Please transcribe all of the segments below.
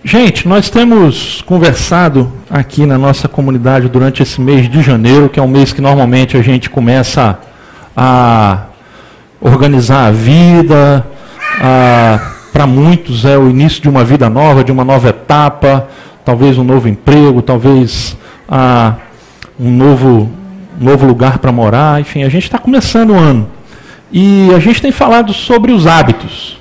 Gente, nós temos conversado aqui na nossa comunidade durante esse mês de janeiro, que é um mês que normalmente a gente começa a organizar a vida, para muitos é o início de uma vida nova, de uma nova etapa, talvez um novo emprego, talvez um novo lugar para morar, enfim, a gente está começando o ano. E a gente tem falado sobre os hábitos.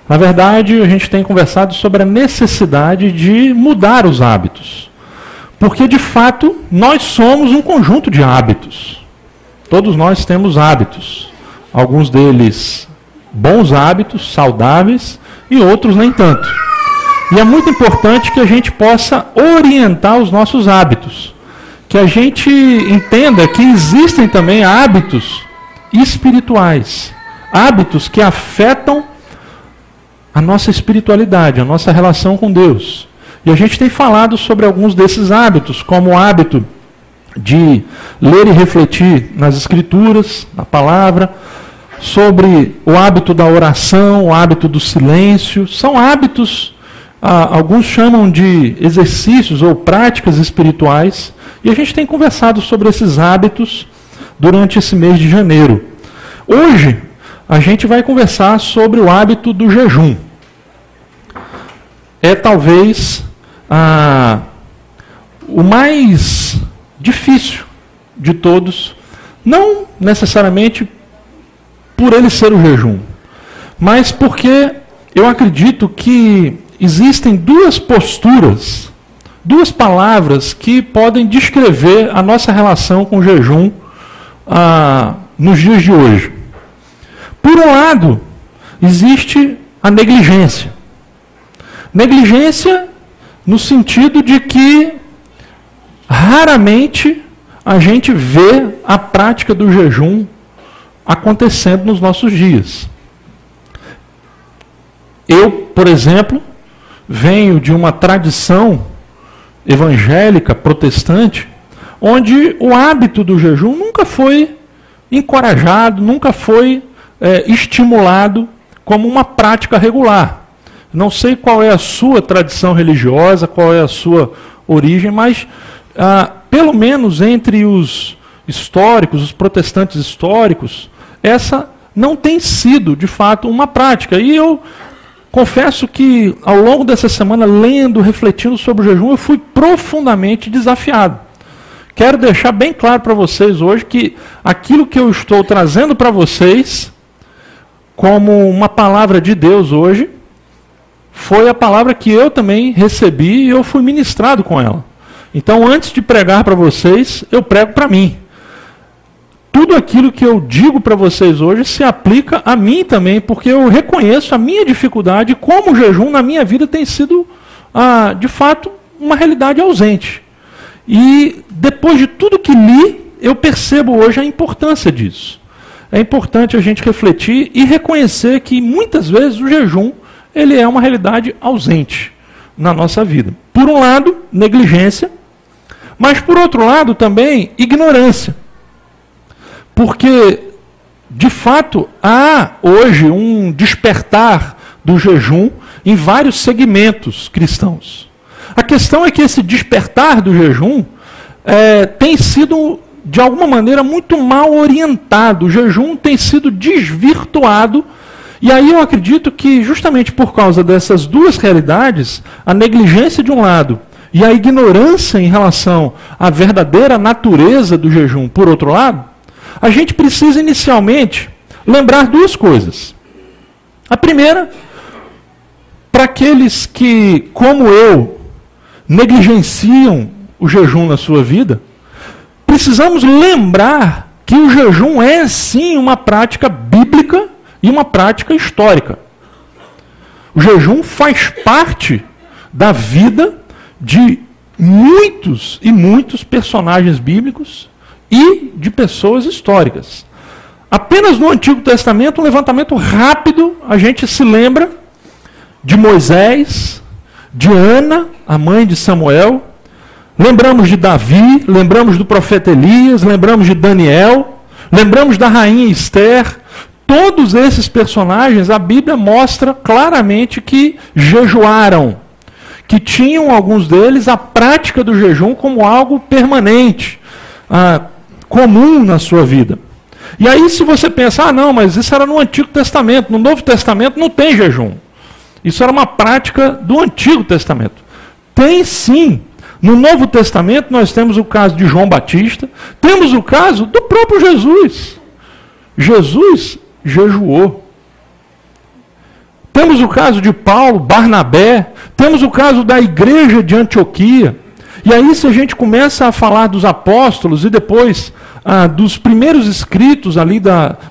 Na verdade, a gente tem conversado sobre a necessidade de mudar os hábitos. Porque, de fato, nós somos um conjunto de hábitos. Todos nós temos hábitos. Alguns deles bons hábitos, saudáveis, e outros nem tanto. E é muito importante que a gente possa orientar os nossos hábitos. Que a gente entenda que existem também hábitos espirituais. Hábitos que afetam a nossa espiritualidade, a nossa relação com Deus. E a gente tem falado sobre alguns desses hábitos, como o hábito de ler e refletir nas Escrituras, na palavra, sobre o hábito da oração, o hábito do silêncio. São hábitos, alguns chamam de exercícios ou práticas espirituais, e a gente tem conversado sobre esses hábitos durante esse mês de janeiro. Hoje, a gente vai conversar sobre o hábito do jejum. É talvez o mais difícil de todos, não necessariamente por ele ser o jejum, mas porque eu acredito que existem duas posturas, duas palavras que podem descrever a nossa relação com o jejum nos dias de hoje. Por um lado, existe a negligência. Negligência no sentido de que raramente a gente vê a prática do jejum acontecendo nos nossos dias. Eu, por exemplo, venho de uma tradição evangélica, protestante, onde o hábito do jejum nunca foi encorajado, nunca foi estimulado como uma prática regular. Não sei qual é a sua tradição religiosa, qual é a sua origem, mas pelo menos entre os históricos, os protestantes históricos, essa não tem sido, de fato, uma prática. E eu confesso que, ao longo dessa semana, lendo, refletindo sobre o jejum, eu fui profundamente desafiado. Quero deixar bem claro para vocês hoje que aquilo que eu estou trazendo para vocês, como uma palavra de Deus hoje, foi a palavra que eu também recebi e eu fui ministrado com ela. Então, antes de pregar para vocês, eu prego para mim. Tudo aquilo que eu digo para vocês hoje se aplica a mim também, porque eu reconheço a minha dificuldade, como o jejum na minha vida tem sido, de fato, uma realidade ausente. E depois de tudo que li, eu percebo hoje a importância disso. É importante a gente refletir e reconhecer que muitas vezes o jejum ele é uma realidade ausente na nossa vida. Por um lado, negligência, mas por outro lado também ignorância. Porque, de fato, há hoje um despertar do jejum em vários segmentos cristãos. A questão é que esse despertar do jejum tem sido, de alguma maneira, muito mal orientado. O jejum tem sido desvirtuado. E aí eu acredito que, justamente por causa dessas duas realidades, a negligência de um lado e a ignorância em relação à verdadeira natureza do jejum, por outro lado, a gente precisa inicialmente lembrar duas coisas. A primeira, para aqueles que, como eu, negligenciam o jejum na sua vida, precisamos lembrar que o jejum é sim uma prática bíblica e uma prática histórica. O jejum faz parte da vida de muitos e muitos personagens bíblicos e de pessoas históricas. Apenas no Antigo Testamento, um levantamento rápido, a gente se lembra de Moisés, de Ana, a mãe de Samuel, lembramos de Davi, lembramos do profeta Elias, lembramos de Daniel, lembramos da rainha Esther. Todos esses personagens, a Bíblia mostra claramente que jejuaram, que tinham, alguns deles, a prática do jejum como algo permanente, comum na sua vida. E aí, se você pensa, não, mas isso era no Antigo Testamento, no Novo Testamento não tem jejum. Isso era uma prática do Antigo Testamento. Tem sim. No Novo Testamento nós temos o caso de João Batista, temos o caso do próprio Jesus. Jesus jejuou. Temos o caso de Paulo, Barnabé, temos o caso da igreja de Antioquia. E aí, se a gente começa a falar dos apóstolos e depois dos primeiros escritos ali,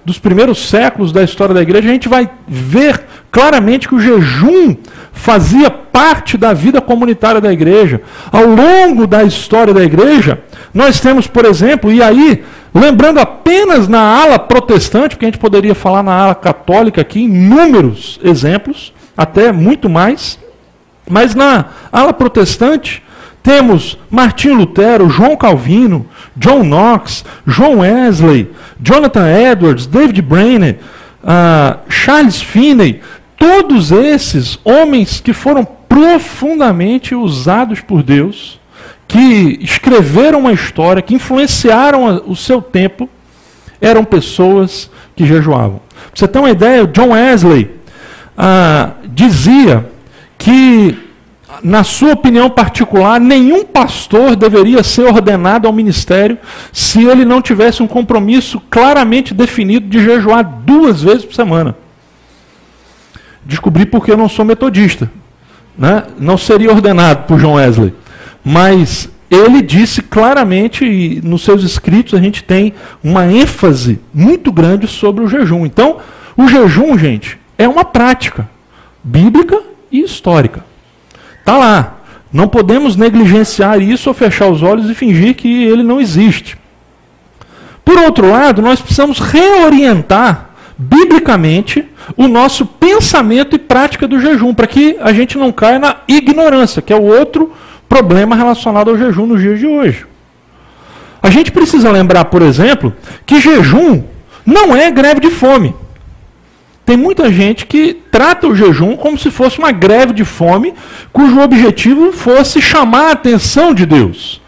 dos primeiros séculos da história da igreja, a gente vai ver claramente que o jejum fazia parte da vida comunitária da igreja. Ao longo da história da igreja, nós temos, por exemplo, e aí, lembrando apenas na ala protestante, porque a gente poderia falar na ala católica aqui, inúmeros exemplos, até muito mais, mas na ala protestante, temos Martinho Lutero, João Calvino, John Knox, John Wesley, Jonathan Edwards, David Brainerd, Charles Finney, todos esses homens que foram profundamente usados por Deus, que escreveram uma história, que influenciaram o seu tempo, eram pessoas que jejuavam. Pra você ter uma ideia, John Wesley dizia que, na sua opinião particular, nenhum pastor deveria ser ordenado ao ministério se ele não tivesse um compromisso claramente definido de jejuar 2 vezes por semana. Descobri porque eu não sou metodista, né? Não seria ordenado por John Wesley. Mas ele disse claramente, e nos seus escritos a gente tem uma ênfase muito grande sobre o jejum. Então, o jejum, gente, é uma prática bíblica e histórica. Está lá. Não podemos negligenciar isso ou fechar os olhos e fingir que ele não existe. Por outro lado, nós precisamos reorientar biblicamente o nosso pensamento e prática do jejum, para que a gente não caia na ignorância, que é o outro problema relacionado ao jejum nos dias de hoje. A gente precisa lembrar, por exemplo, que jejum não é greve de fome. Tem muita gente que trata o jejum como se fosse uma greve de fome, cujo objetivo fosse chamar a atenção de Deus,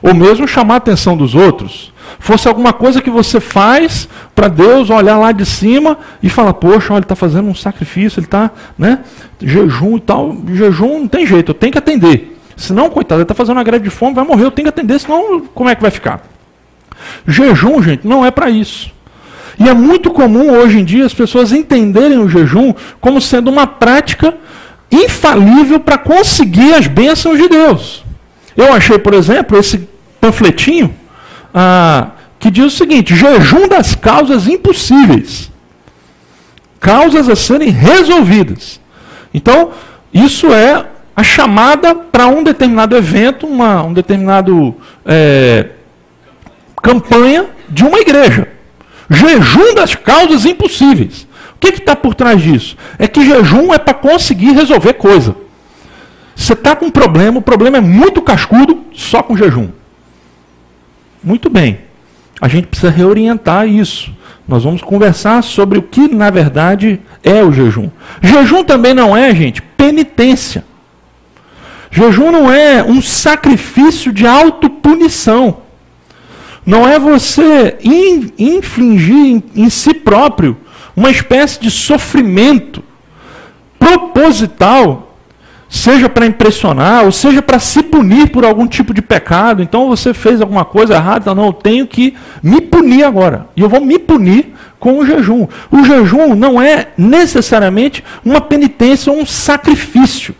ou mesmo chamar a atenção dos outros. Fosse alguma coisa que você faz para Deus olhar lá de cima e falar, poxa, olha, ele está fazendo um sacrifício, ele está, né, jejum e tal. Jejum não tem jeito, eu tenho que atender. Senão, coitado, ele está fazendo uma greve de fome, vai morrer, eu tenho que atender, senão como é que vai ficar? Jejum, gente, não é para isso. E é muito comum hoje em dia as pessoas entenderem o jejum como sendo uma prática infalível para conseguir as bênçãos de Deus. Eu achei, por exemplo, esse panfletinho que diz o seguinte: jejum das causas impossíveis. Causas a serem resolvidas. Então, isso é a chamada para um determinado evento, um determinado campanha de uma igreja. Jejum das causas impossíveis. O que está por trás disso? É que jejum é para conseguir resolver coisa. Você está com um problema, o problema é muito cascudo, só com jejum. Muito bem. A gente precisa reorientar isso. Nós vamos conversar sobre o que, na verdade, é o jejum. Jejum também não é, gente, penitência. Jejum não é um sacrifício de autopunição. Não é você infligir em si próprio uma espécie de sofrimento proposital, seja para impressionar, ou seja para se punir por algum tipo de pecado. Então você fez alguma coisa errada, então, não, eu tenho que me punir agora. E eu vou me punir com o jejum. O jejum não é necessariamente uma penitência ou um sacrifício.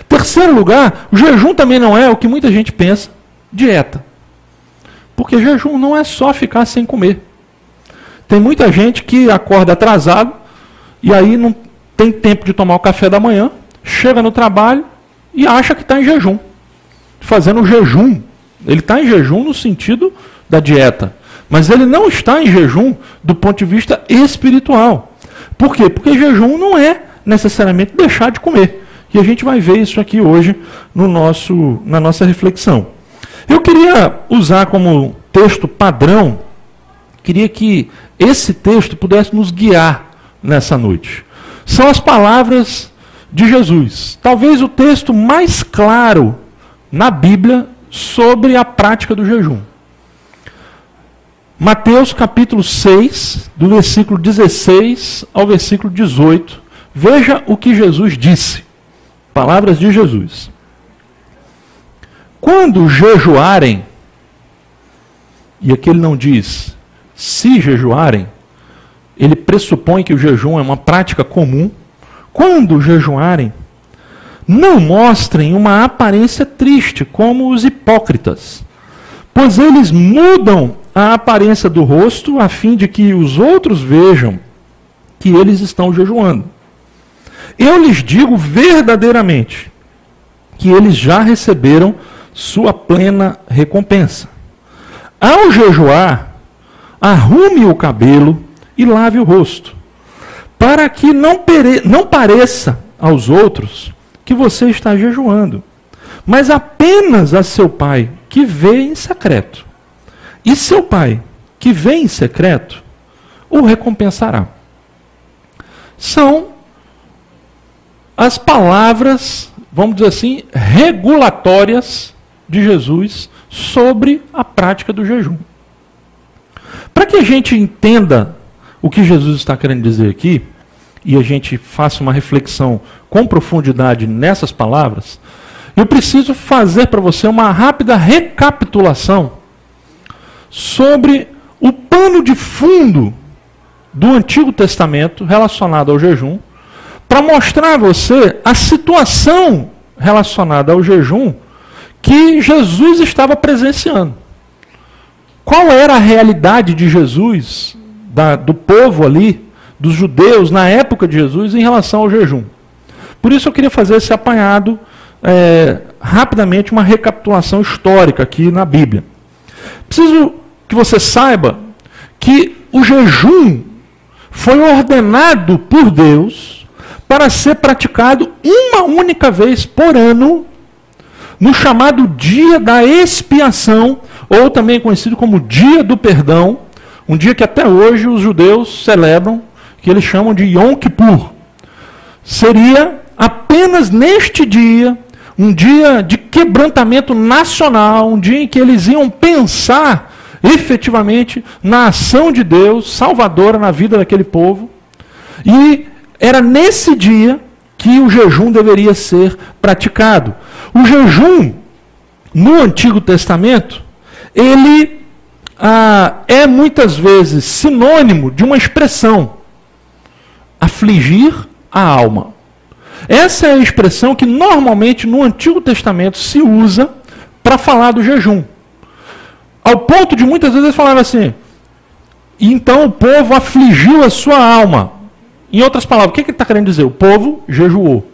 Terceiro lugar, o jejum também não é o que muita gente pensa, dieta. Porque jejum não é só ficar sem comer. Tem muita gente que acorda atrasado e aí não tem tempo de tomar o café da manhã, chega no trabalho e acha que está em jejum. Fazendo jejum. Ele está em jejum no sentido da dieta. Mas ele não está em jejum do ponto de vista espiritual. Por quê? Porque jejum não é necessariamente deixar de comer. E a gente vai ver isso aqui hoje na nossa reflexão. Eu queria usar como texto padrão, queria que esse texto pudesse nos guiar nessa noite. São as palavras de Jesus. Talvez o texto mais claro na Bíblia sobre a prática do jejum. Mateus capítulo 6, do versículo 16 ao versículo 18. Veja o que Jesus disse. Palavras de Jesus. Quando jejuarem, e aqui ele não diz se jejuarem, ele pressupõe que o jejum é uma prática comum. Quando jejuarem, não mostrem uma aparência triste, como os hipócritas, pois eles mudam a aparência do rosto, a fim de que os outros vejam que eles estão jejuando. Eu lhes digo verdadeiramente que eles já receberam sua plena recompensa. Ao jejuar, arrume o cabelo e lave o rosto, para que não pareça aos outros que você está jejuando, mas apenas a seu pai que vê em secreto. E seu pai que vê em secreto o recompensará. São as palavras, vamos dizer assim, regulatórias de Jesus sobre a prática do jejum. Para que a gente entenda o que Jesus está querendo dizer aqui, e a gente faça uma reflexão com profundidade nessas palavras, eu preciso fazer para você uma rápida recapitulação sobre o pano de fundo do Antigo Testamento relacionado ao jejum, para mostrar a você a situação relacionada ao jejum que Jesus estava presenciando. Qual era a realidade de Jesus, do povo ali, dos judeus, na época de Jesus, em relação ao jejum? Por isso eu queria fazer esse apanhado, rapidamente, uma recapitulação histórica aqui na Bíblia. Preciso que você saiba que o jejum foi ordenado por Deus para ser praticado uma única vez por ano, no chamado Dia da Expiação, ou também conhecido como Dia do Perdão, um dia que até hoje os judeus celebram, que eles chamam de Yom Kippur. Seria apenas neste dia, um dia de quebrantamento nacional, um dia em que eles iam pensar efetivamente na ação de Deus salvadora na vida daquele povo. E era nesse dia que o jejum deveria ser praticado. O jejum, no Antigo Testamento, ele é muitas vezes sinônimo de uma expressão: afligir a alma. Essa é a expressão que normalmente no Antigo Testamento se usa para falar do jejum. Ao ponto de muitas vezes falar assim: e então o povo afligiu a sua alma. Em outras palavras, o que ele está querendo dizer? O povo jejuou.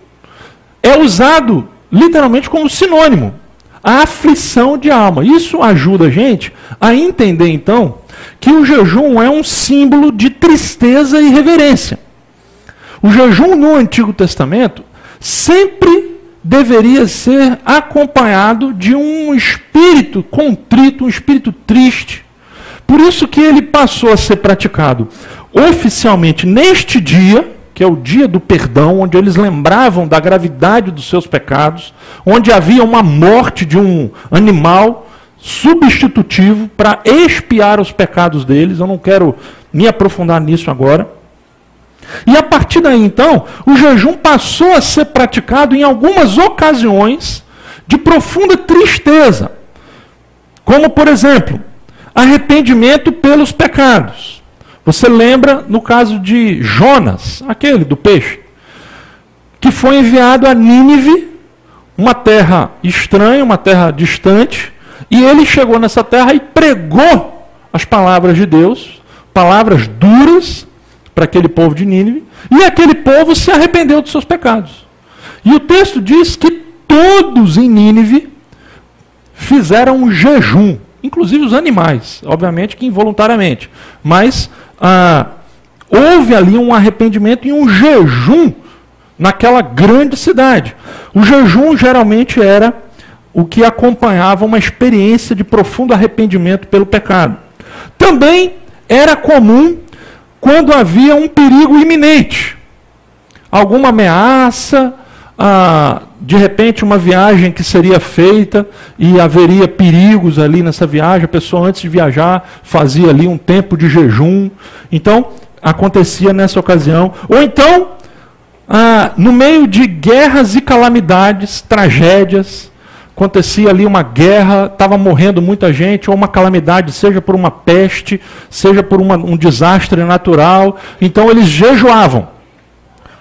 É usado literalmente como sinônimo, a aflição de alma. Isso ajuda a gente a entender então que o jejum é um símbolo de tristeza e reverência. O jejum no Antigo Testamento sempre deveria ser acompanhado de um espírito contrito, um espírito triste. Por isso que ele passou a ser praticado oficialmente neste dia, que é o dia do perdão, onde eles lembravam da gravidade dos seus pecados, onde havia uma morte de um animal substitutivo para expiar os pecados deles. Eu não quero me aprofundar nisso agora. E a partir daí, então, o jejum passou a ser praticado em algumas ocasiões de profunda tristeza. Como, por exemplo, arrependimento pelos pecados. Você lembra no caso de Jonas, aquele do peixe, que foi enviado a Nínive, uma terra estranha, uma terra distante, e ele chegou nessa terra e pregou as palavras de Deus, palavras duras para aquele povo de Nínive, e aquele povo se arrependeu dos seus pecados. E o texto diz que todos em Nínive fizeram um jejum, inclusive os animais, obviamente que involuntariamente, mas houve ali um arrependimento e um jejum naquela grande cidade. O jejum geralmente era o que acompanhava uma experiência de profundo arrependimento pelo pecado. Também era comum quando havia um perigo iminente, alguma ameaça, de repente, uma viagem que seria feita e haveria perigos ali nessa viagem. A pessoa, antes de viajar, fazia ali um tempo de jejum. Então, acontecia nessa ocasião. Ou então, no meio de guerras e calamidades, tragédias, acontecia ali uma guerra, estava morrendo muita gente, ou uma calamidade, seja por uma peste, seja por um desastre natural. Então, eles jejuavam.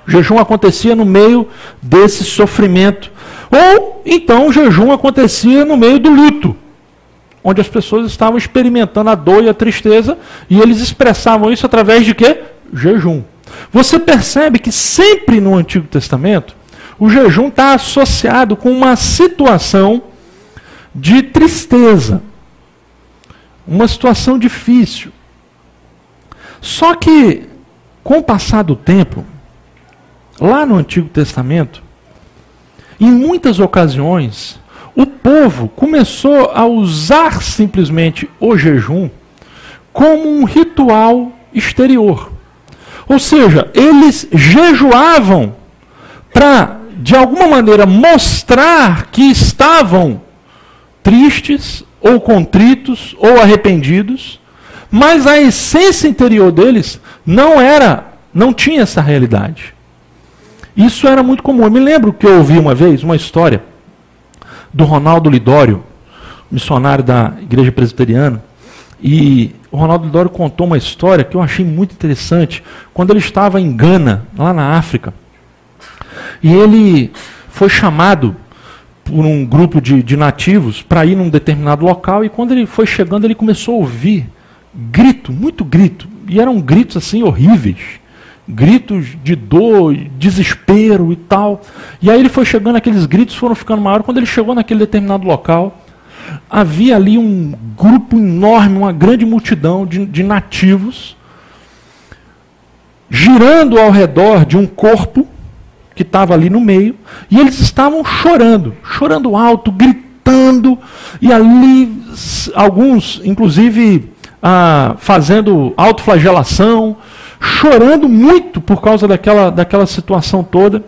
O jejum acontecia no meio desse sofrimento. Ou, então, o jejum acontecia no meio do luto, onde as pessoas estavam experimentando a dor e a tristeza, e eles expressavam isso através de quê? Jejum. Você percebe que sempre no Antigo Testamento, o jejum está associado com uma situação de tristeza, uma situação difícil. Só que, com o passar do tempo, lá no Antigo Testamento, em muitas ocasiões, o povo começou a usar simplesmente o jejum como um ritual exterior. Ou seja, eles jejuavam para, de alguma maneira, mostrar que estavam tristes, ou contritos, ou arrependidos, mas a essência interior deles não tinha essa realidade. Isso era muito comum. Eu me lembro que eu ouvi uma vez uma história do Ronaldo Lidório, missionário da Igreja Presbiteriana, e o Ronaldo Lidório contou uma história que eu achei muito interessante, quando ele estava em Gana, lá na África, e ele foi chamado por um grupo de nativos para ir num determinado local, e quando ele foi chegando, ele começou a ouvir grito, muito grito, e eram gritos assim horríveis, gritos de dor, desespero e tal. E aí ele foi chegando, aqueles gritos foram ficando maiores. Quando ele chegou naquele determinado local, havia ali um grupo enorme, uma grande multidão de nativos, girando ao redor de um corpo que estava ali no meio, e eles estavam chorando alto, gritando, e ali alguns, inclusive, fazendo autoflagelação, chorando muito por causa daquela situação toda.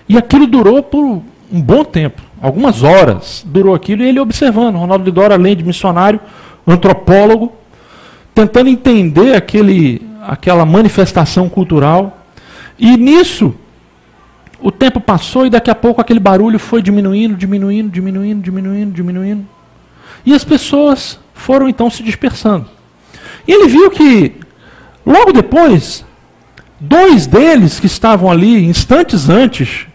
E aquilo durou por um bom tempo, algumas horas durou aquilo, e ele observando. Ronaldo Lidório, além de missionário, antropólogo, tentando entender aquela manifestação cultural. E nisso, o tempo passou, e daqui a pouco aquele barulho foi diminuindo. E as pessoas foram então se dispersando. E ele viu que, logo depois, 2 deles que estavam ali, instantes antes,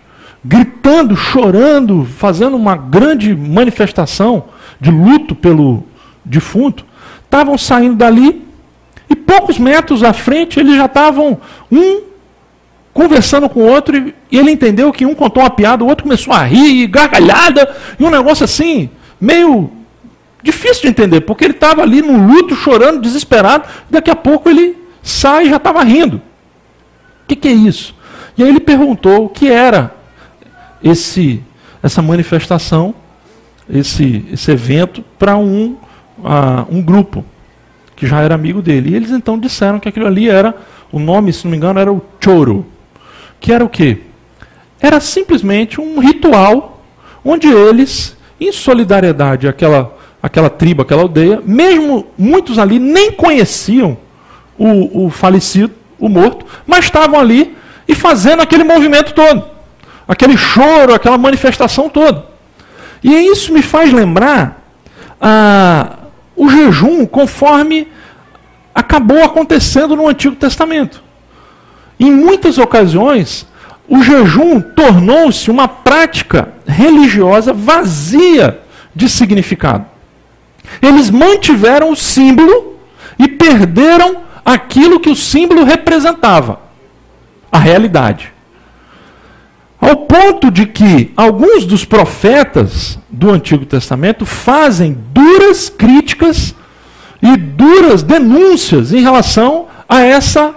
gritando, chorando, fazendo uma grande manifestação de luto pelo defunto, estavam saindo dali, e poucos metros à frente eles já estavam, conversando com o outro, e ele entendeu que um contou uma piada, o outro começou a rir, gargalhada, e um negócio assim, meio difícil de entender, porque ele estava ali no luto, chorando, desesperado, e daqui a pouco ele sai e já estava rindo. O que é isso? E aí ele perguntou o que era essa manifestação, esse evento, para um grupo que já era amigo dele. E eles então disseram que aquilo ali era, o nome, se não me engano, era o choro. Que era o quê? Era simplesmente um ritual onde eles, em solidariedade àquela tribo, àquela aldeia, mesmo muitos ali nem conheciam o falecido, o morto, mas estavam ali e fazendo aquele movimento todo, aquele choro, aquela manifestação toda. E isso me faz lembrar o jejum conforme acabou acontecendo no Antigo Testamento. Em muitas ocasiões, o jejum tornou-se uma prática religiosa vazia de significado. Eles mantiveram o símbolo e perderam aquilo que o símbolo representava, a realidade. Ao ponto de que alguns dos profetas do Antigo Testamento fazem duras críticas e duras denúncias em relação a essa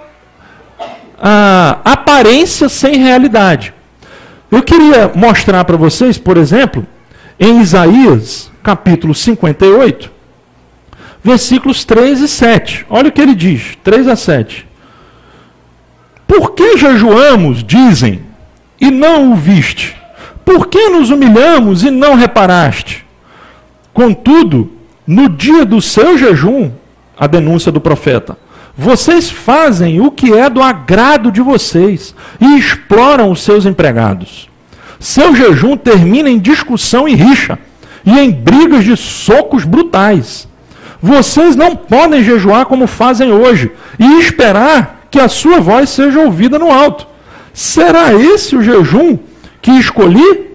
aparência sem realidade. Eu queria mostrar para vocês, por exemplo, em Isaías, capítulo 58, versículos 3 e 7. Olha o que ele diz, 3 a 7. Por que jejuamos, dizem, e não o viste? Por que nos humilhamos e não reparaste? Contudo, no dia do seu jejum, a denúncia do profeta, vocês fazem o que é do agrado de vocês e exploram os seus empregados. Seu jejum termina em discussão e rixa, e em brigas de socos brutais. Vocês não podem jejuar como fazem hoje e esperar que a sua voz seja ouvida no alto. Será esse o jejum que escolhi?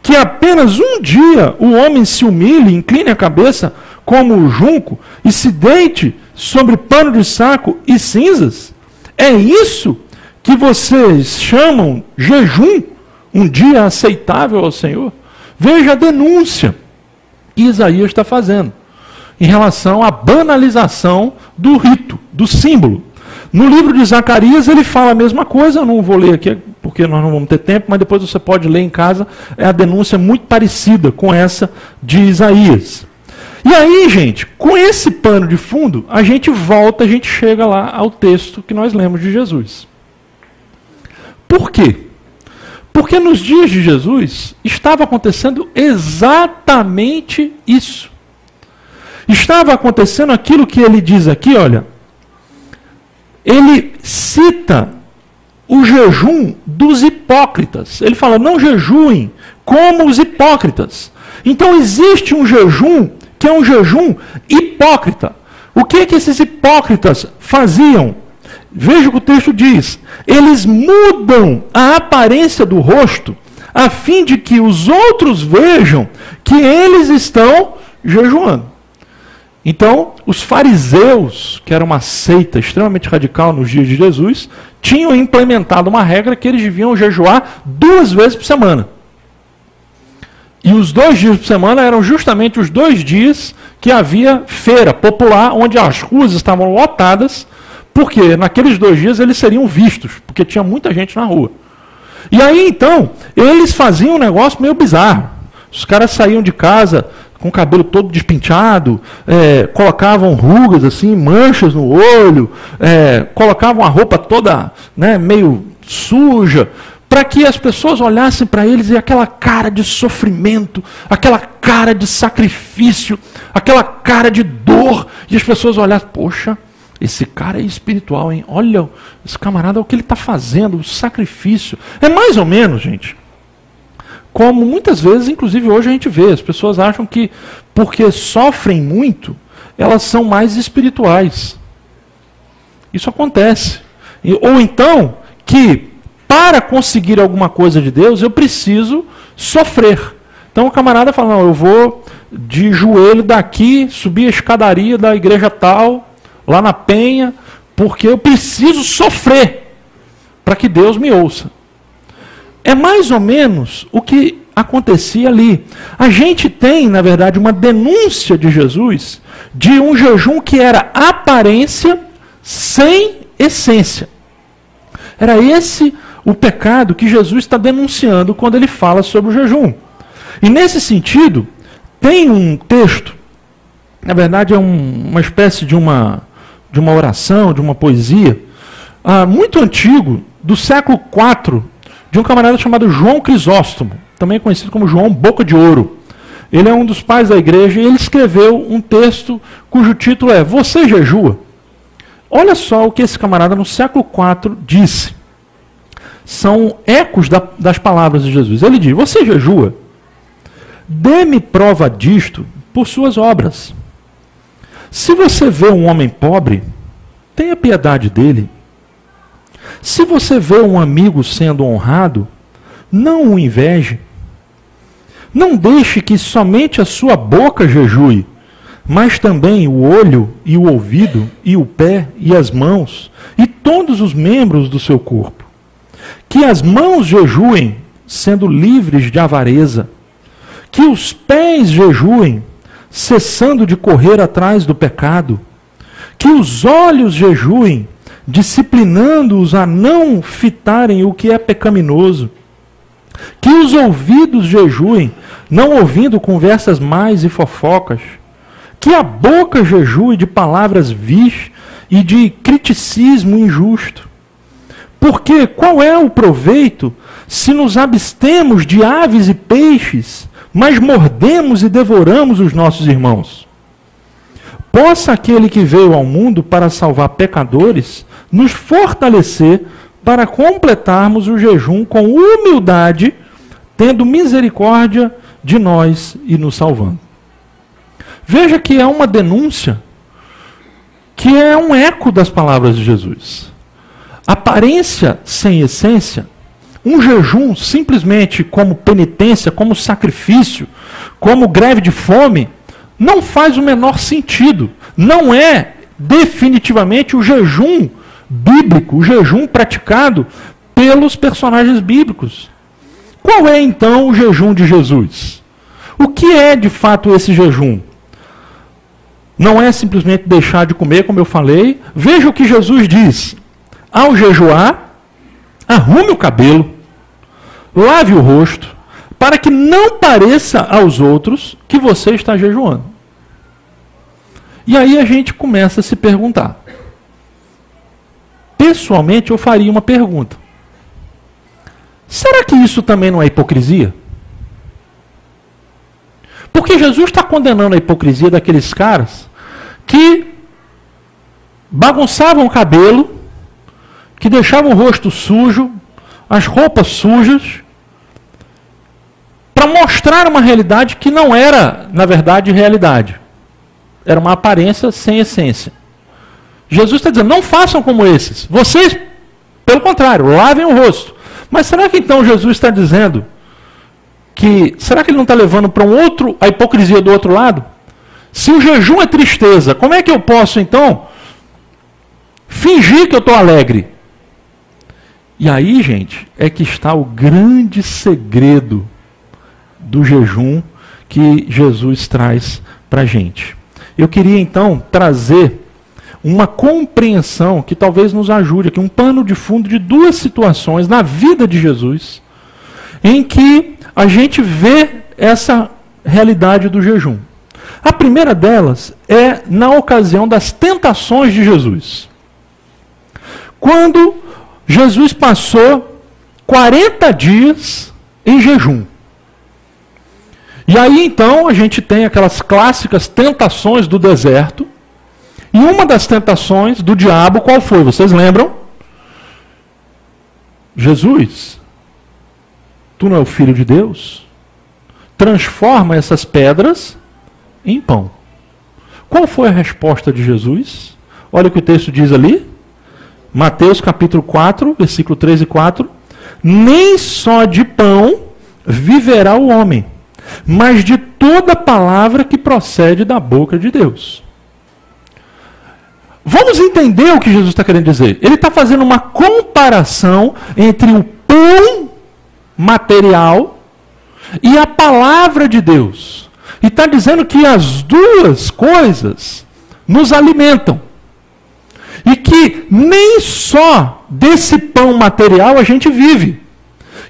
Que apenas um dia o homem se humilhe, incline a cabeça como o junco e se deite sobre pano de saco e cinzas? É isso que vocês chamam jejum? Um dia aceitável ao Senhor? Veja a denúncia que Isaías está fazendo em relação à banalização do rito, do símbolo. No livro de Zacarias ele fala a mesma coisa, eu não vou ler aqui porque nós não vamos ter tempo, mas depois você pode ler em casa, é a denúncia muito parecida com essa de Isaías. E aí, gente, com esse pano de fundo, a gente chega lá ao texto que nós lemos de Jesus. Por quê? Porque nos dias de Jesus estava acontecendo exatamente isso. Estava acontecendo aquilo que ele diz aqui, olha. Ele cita o jejum dos hipócritas. Ele fala, não jejuem como os hipócritas. Então existe um jejum que é um jejum hipócrita. O que esses hipócritas faziam? Veja o que o texto diz. Eles mudam a aparência do rosto a fim de que os outros vejam que eles estão jejuando. Então, os fariseus, que era uma seita extremamente radical nos dias de Jesus, tinham implementado uma regra que eles deviam jejuar 2 vezes por semana. E os 2 dias por semana eram justamente os 2 dias que havia feira popular, onde as ruas estavam lotadas, porque naqueles 2 dias eles seriam vistos, porque tinha muita gente na rua. E aí, então, eles faziam um negócio meio bizarro. Os caras saíam de casa com o cabelo todo despinteado, colocavam rugas, assim, manchas no olho, colocavam a roupa toda, né, meio suja, para que as pessoas olhassem para eles e aquela cara de sofrimento, aquela cara de sacrifício, aquela cara de dor, e as pessoas olhassem, poxa, esse cara é espiritual, hein? Olha, esse camarada, o que ele está fazendo, o sacrifício. É mais ou menos, gente, como muitas vezes, inclusive hoje a gente vê, as pessoas acham que porque sofrem muito, elas são mais espirituais. Isso acontece. Ou então, que para conseguir alguma coisa de Deus, eu preciso sofrer. Então o camarada fala, não, eu vou de joelho daqui, subir a escadaria da igreja tal, lá na Penha, porque eu preciso sofrer para que Deus me ouça. É mais ou menos o que acontecia ali. A gente tem, na verdade, uma denúncia de Jesus de um jejum que era aparência sem essência. Era esse o pecado que Jesus está denunciando quando ele fala sobre o jejum. E nesse sentido, tem um texto, na verdade é uma espécie de uma oração, de uma poesia, muito antigo, do século IV, de um camarada chamado João Crisóstomo, também conhecido como João Boca de Ouro. Ele é um dos pais da igreja e ele escreveu um texto cujo título é Você Jejua? Olha só o que esse camarada no século IV disse. São ecos das palavras de Jesus. Ele diz, você jejua? Dê-me prova disto por suas obras. Se você vê um homem pobre, tenha piedade dele. Se você vê um amigo sendo honrado, não o inveje. Não deixe que somente a sua boca jejue, mas também o olho e o ouvido e o pé e as mãos e todos os membros do seu corpo. Que as mãos jejuem, sendo livres de avareza. Que os pés jejuem, cessando de correr atrás do pecado. Que os olhos jejuem, disciplinando-os a não fitarem o que é pecaminoso. Que os ouvidos jejuem, não ouvindo conversas mais e fofocas. Que a boca jejue de palavras vis e de criticismo injusto. Porque qual é o proveito se nos abstemos de aves e peixes, mas mordemos e devoramos os nossos irmãos? Possa aquele que veio ao mundo para salvar pecadores nos fortalecer para completarmos o jejum com humildade, tendo misericórdia de nós e nos salvando. Veja que é uma denúncia que é um eco das palavras de Jesus. Aparência sem essência, um jejum simplesmente como penitência, como sacrifício, como greve de fome, não faz o menor sentido. Não é definitivamente o jejum bíblico, o jejum praticado pelos personagens bíblicos. Qual é então o jejum de Jesus? O que é de fato esse jejum? Não é simplesmente deixar de comer, como eu falei. Veja o que Jesus diz. Ao jejuar, arrume o cabelo, lave o rosto, para que não pareça aos outros que você está jejuando. E aí a gente começa a se perguntar. Pessoalmente, eu faria uma pergunta. Será que isso também não é hipocrisia? Porque Jesus está condenando a hipocrisia daqueles caras que bagunçavam o cabelo, que deixavam o rosto sujo, as roupas sujas, para mostrar uma realidade que não era, na verdade, realidade. Era uma aparência sem essência. Jesus está dizendo, não façam como esses. Vocês, pelo contrário, lavem o rosto. Mas será que então Jesus está dizendo que... Será que ele não está levando para a hipocrisia do outro lado? Se o jejum é tristeza, como é que eu posso então fingir que eu estou alegre? E aí, gente, é que está o grande segredo do jejum que Jesus traz para a gente. Eu queria então trazer uma compreensão que talvez nos ajude aqui, um pano de fundo de duas situações na vida de Jesus, em que a gente vê essa realidade do jejum. A primeira delas é na ocasião das tentações de Jesus. Quando Jesus passou 40 dias em jejum. E aí então a gente tem aquelas clássicas tentações do deserto. E uma das tentações do diabo, qual foi? Vocês lembram? Jesus, tu não é o Filho de Deus? Transforma essas pedras em pão. Qual foi a resposta de Jesus? Olha o que o texto diz ali. Mateus capítulo 4, versículo 3 e 4. Nem só de pão viverá o homem, mas de toda palavra que procede da boca de Deus. Vamos entender o que Jesus está querendo dizer. Ele está fazendo uma comparação entre o pão material e a palavra de Deus. E está dizendo que as duas coisas nos alimentam. E que nem só desse pão material a gente vive.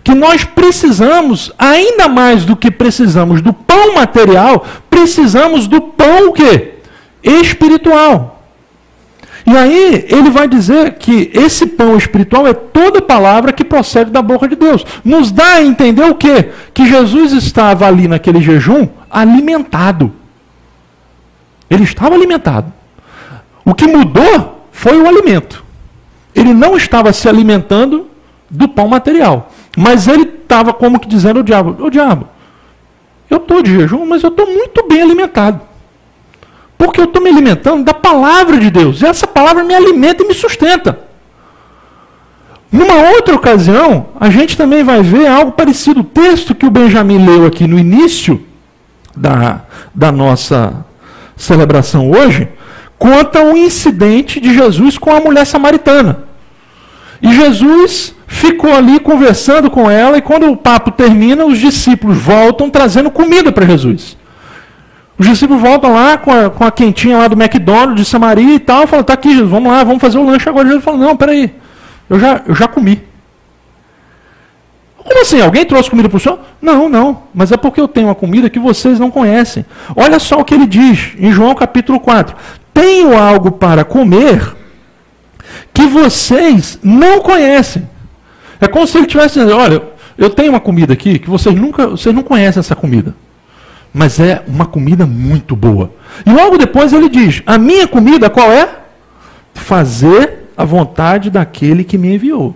Que nós precisamos, ainda mais do que precisamos do pão material, precisamos do pão o quê? Espiritual. E aí ele vai dizer que esse pão espiritual é toda palavra que procede da boca de Deus. Nos dá a entender o quê? Que Jesus estava ali naquele jejum alimentado. Ele estava alimentado. O que mudou foi o alimento. Ele não estava se alimentando do pão material. Mas ele estava como que dizendo ao diabo, ô diabo, eu estou de jejum, mas eu estou muito bem alimentado. Porque eu estou me alimentando da palavra de Deus. E essa palavra me alimenta e me sustenta. Numa outra ocasião, a gente também vai ver algo parecido. O texto que o Benjamin leu aqui no início da nossa celebração hoje, conta um incidente de Jesus com a mulher samaritana. E Jesus ficou ali conversando com ela, e quando o papo termina, os discípulos voltam trazendo comida para Jesus. Os discípulos voltam lá com a quentinha lá do McDonald's de Samaria e tal, falam, tá aqui Jesus, vamos lá, vamos fazer o lanche agora. Jesus falou, não, peraí, eu já comi. Como assim? Alguém trouxe comida para o senhor? Não, mas é porque eu tenho uma comida que vocês não conhecem. Olha só o que ele diz em João capítulo 4. Tenho algo para comer que vocês não conhecem. É como se ele estivesse dizendo, olha, eu tenho uma comida aqui que vocês não conhecem essa comida. Mas é uma comida muito boa. E logo depois ele diz, a minha comida qual é? Fazer a vontade daquele que me enviou.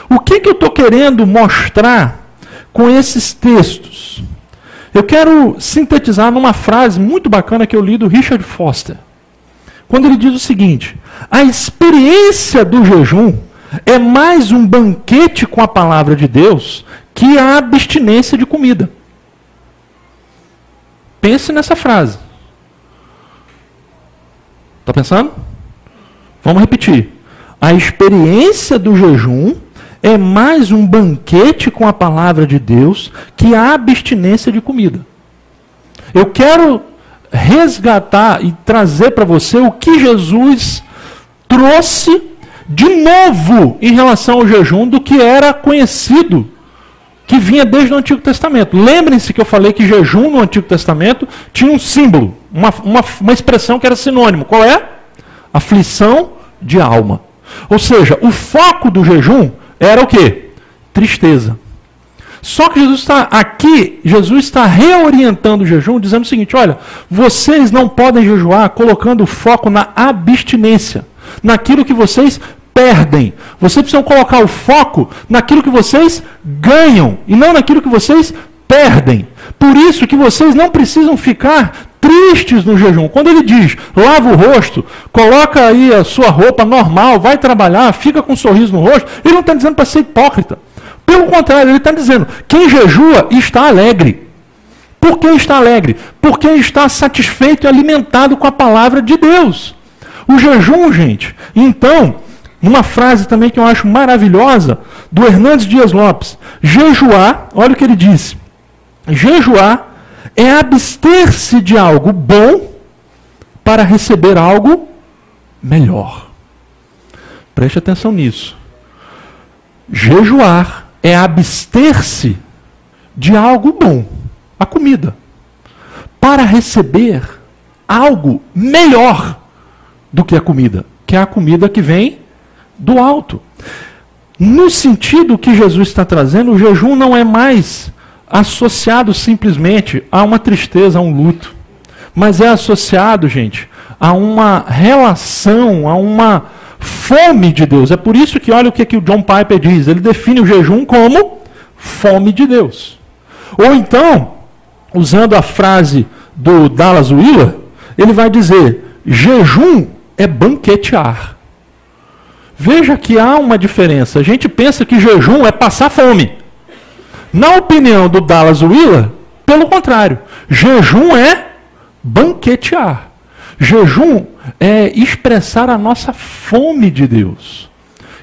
O que eu estou querendo mostrar com esses textos? Eu quero sintetizar numa frase muito bacana que eu li do Richard Foster. Quando ele diz o seguinte, a experiência do jejum é mais um banquete com a palavra de Deus que a abstinência de comida. Pense nessa frase. Está pensando? Vamos repetir. A experiência do jejum é mais um banquete com a palavra de Deus que a abstinência de comida. Eu quero resgatar e trazer para você o que Jesus trouxe de novo em relação ao jejum do que era conhecido, que vinha desde o Antigo Testamento. Lembrem-se que eu falei que jejum no Antigo Testamento tinha um símbolo, uma expressão que era sinônimo. Qual é? Aflição de alma. Ou seja, o foco do jejum era o quê? Tristeza. Só que Jesus está reorientando o jejum, dizendo o seguinte, olha, vocês não podem jejuar colocando o foco na abstinência, naquilo que vocês perdem. Vocês precisam colocar o foco naquilo que vocês ganham, e não naquilo que vocês perdem. Por isso que vocês não precisam ficar tristes no jejum. Quando ele diz, lava o rosto, coloca aí a sua roupa normal, vai trabalhar, fica com um sorriso no rosto, ele não está dizendo para ser hipócrita. Pelo contrário, ele está dizendo, quem jejua está alegre. Por que está alegre? Porque está satisfeito e alimentado com a palavra de Deus. O jejum, gente, então, uma frase também que eu acho maravilhosa, do Hernandes Dias Lopes, jejuar, olha o que ele disse, jejuar é abster-se de algo bom para receber algo melhor. Preste atenção nisso. Jejuar é abster-se de algo bom, a comida, para receber algo melhor do que a comida, que é a comida que vem do alto. No sentido que Jesus está trazendo, o jejum não é mais associado simplesmente a uma tristeza, a um luto, mas é associado, gente, a uma relação, a uma fome de Deus. É por isso que olha o que o John Piper diz, ele define o jejum como fome de Deus. Ou então, usando a frase do Dallas Willard, ele vai dizer, jejum é banquetear. Veja que há uma diferença. A gente pensa que jejum é passar fome. Na opinião do Dallas Willard, pelo contrário, jejum é banquetear. Jejum é expressar a nossa fome de Deus.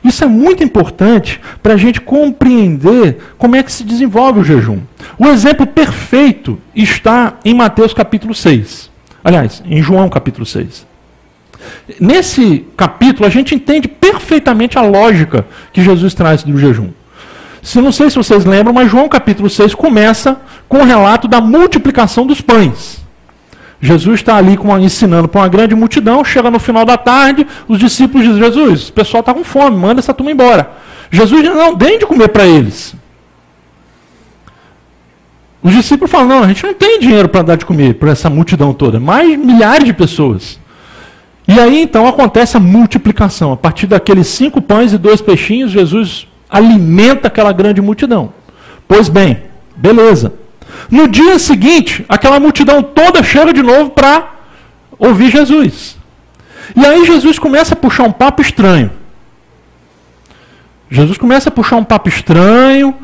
Isso é muito importante para a gente compreender como é que se desenvolve o jejum. O exemplo perfeito está em Mateus capítulo 6. Aliás, em João capítulo 6. Nesse capítulo a gente entende perfeitamente a lógica que Jesus traz do jejum. Não sei se vocês lembram, mas João capítulo 6 começa com o relato da multiplicação dos pães. Jesus está ali ensinando para uma grande multidão, chega no final da tarde, os discípulos dizem, Jesus, o pessoal está com fome, manda essa turma embora. Jesus diz, não, deem de comer para eles. Os discípulos falam, não, a gente não tem dinheiro para dar de comer para essa multidão toda, mais milhares de pessoas. E aí então acontece a multiplicação. A partir daqueles 5 pães e 2 peixinhos, Jesus alimenta aquela grande multidão. Pois bem, beleza. No dia seguinte, aquela multidão toda chega de novo para ouvir Jesus. E aí Jesus começa a puxar um papo estranho. Jesus começa a puxar um papo estranho.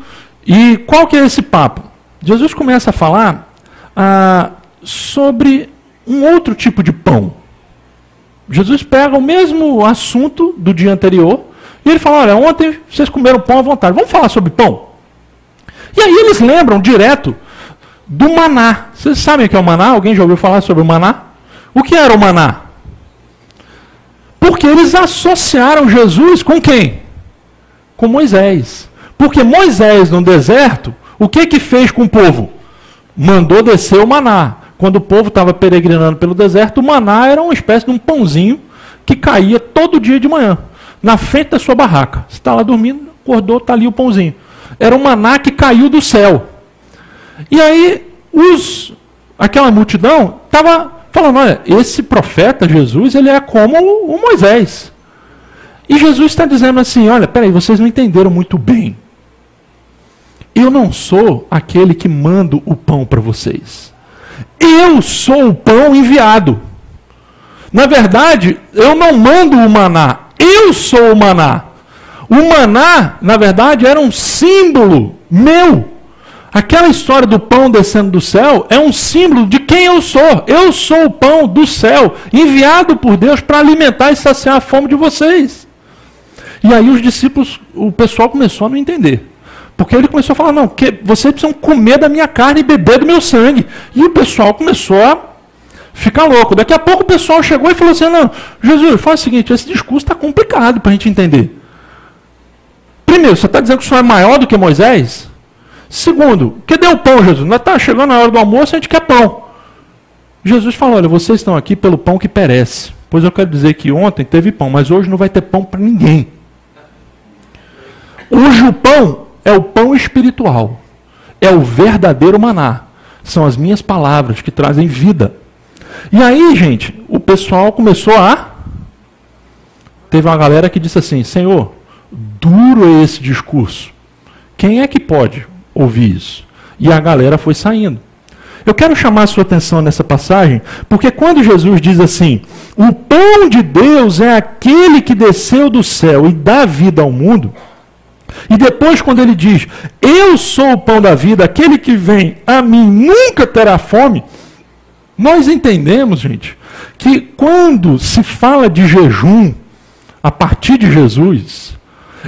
E qual que é esse papo? Jesus começa a falar sobre um outro tipo de pão. Jesus pega o mesmo assunto do dia anterior e ele fala, olha, ontem vocês comeram pão à vontade, vamos falar sobre pão? E aí eles lembram direto do maná. Vocês sabem o que é o maná? Alguém já ouviu falar sobre o maná? O que era o maná? Porque eles associaram Jesus com quem? Com Moisés. Porque Moisés, no deserto, o que fez com o povo? Mandou descer o maná. Quando o povo estava peregrinando pelo deserto, o maná era uma espécie de um pãozinho que caía todo dia de manhã, na frente da sua barraca. Você está lá dormindo, acordou, está ali o pãozinho. Era um maná que caiu do céu. E aí, aquela multidão estava falando, olha, esse profeta Jesus, ele é como o Moisés. E Jesus está dizendo assim, olha, peraí, vocês não entenderam muito bem. Eu não sou aquele que mando o pão para vocês. Eu sou o pão enviado. Na verdade, eu não mando o maná, eu sou o maná. O maná, na verdade, era um símbolo meu. Aquela história do pão descendo do céu é um símbolo de quem eu sou. Eu sou o pão do céu, enviado por Deus para alimentar e saciar a fome de vocês. E aí os discípulos, o pessoal começou a não entender. Porque ele começou a falar, não, que vocês precisam comer da minha carne e beber do meu sangue. E o pessoal começou a ficar louco. Daqui a pouco o pessoal chegou e falou assim, não, Jesus, faz o seguinte, esse discurso está complicado para a gente entender. Primeiro, você está dizendo que o senhor é maior do que Moisés? Segundo, cadê o pão, Jesus? Nós está chegando a hora do almoço, a gente quer pão. Jesus falou, olha, vocês estão aqui pelo pão que perece. Pois eu quero dizer que ontem teve pão, mas hoje não vai ter pão para ninguém. Hoje o pão é o pão espiritual. É o verdadeiro maná. São as minhas palavras que trazem vida. E aí, gente, o pessoal começou a... Teve uma galera que disse assim, Senhor, duro é esse discurso. Quem é que pode ouvir isso? E a galera foi saindo. Eu quero chamar a sua atenção nessa passagem, porque quando Jesus diz assim, o pão de Deus é aquele que desceu do céu e dá vida ao mundo, e depois quando ele diz, eu sou o pão da vida, aquele que vem a mim nunca terá fome, nós entendemos, gente, que quando se fala de jejum, a partir de Jesus,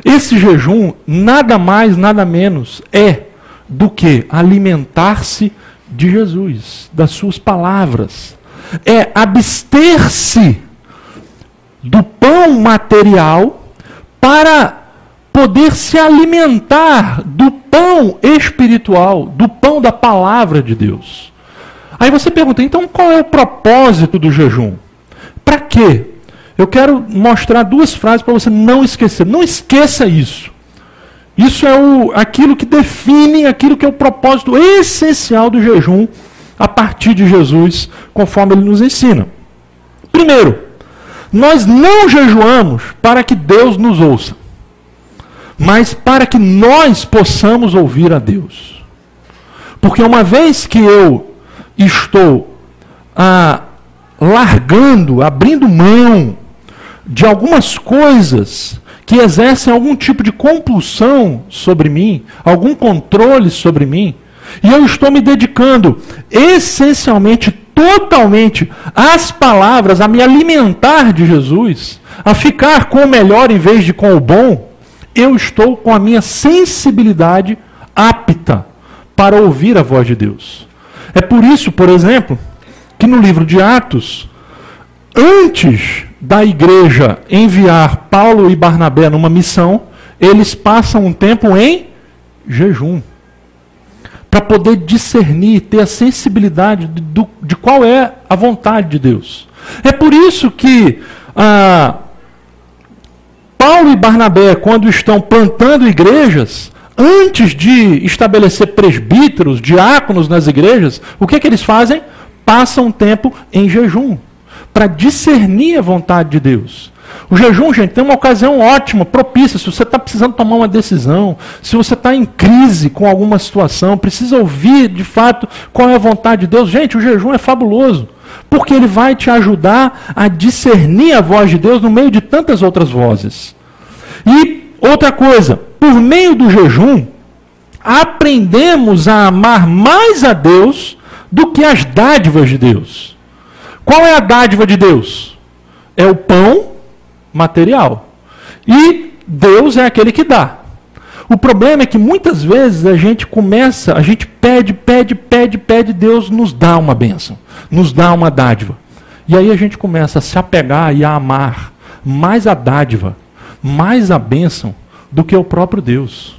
esse jejum nada mais, nada menos é do que alimentar-se de Jesus, das suas palavras. É abster-se do pão material para poder se alimentar do pão espiritual, do pão da palavra de Deus. Aí você pergunta, então qual é o propósito do jejum? Para quê? Eu quero mostrar duas frases para você não esquecer. Não esqueça isso. Isso é aquilo que define, aquilo que é o propósito essencial do jejum a partir de Jesus, conforme ele nos ensina. Primeiro, nós não jejuamos para que Deus nos ouça, mas para que nós possamos ouvir a Deus. Porque uma vez que eu estou largando, abrindo mão de algumas coisas que exercem algum tipo de compulsão sobre mim, algum controle sobre mim, e eu estou me dedicando essencialmente, totalmente às palavras, a me alimentar de Jesus, a ficar com o melhor em vez de com o bom, eu estou com a minha sensibilidade apta para ouvir a voz de Deus. É por isso, por exemplo, que no livro de Atos, antes da igreja enviar Paulo e Barnabé numa missão, eles passam um tempo em jejum, para poder discernir, ter a sensibilidade de qual é a vontade de Deus. É por isso que Paulo e Barnabé, quando estão plantando igrejas, antes de estabelecer presbíteros, diáconos nas igrejas, o que eles fazem? Passam um tempo em jejum, para discernir a vontade de Deus. O jejum, gente, tem uma ocasião ótima, propícia. Se você está precisando tomar uma decisão, se você está em crise com alguma situação, precisa ouvir de fato qual é a vontade de Deus. Gente, o jejum é fabuloso, porque ele vai te ajudar a discernir a voz de Deus no meio de tantas outras vozes. E outra coisa, por meio do jejum, aprendemos a amar mais a Deus do que as dádivas de Deus. Qual é a dádiva de Deus? É o pão material. E Deus é aquele que dá. O problema é que muitas vezes a gente pede, Deus nos dá uma bênção, nos dá uma dádiva. E aí a gente começa a se apegar e a amar mais a dádiva, mais a bênção do que o próprio Deus.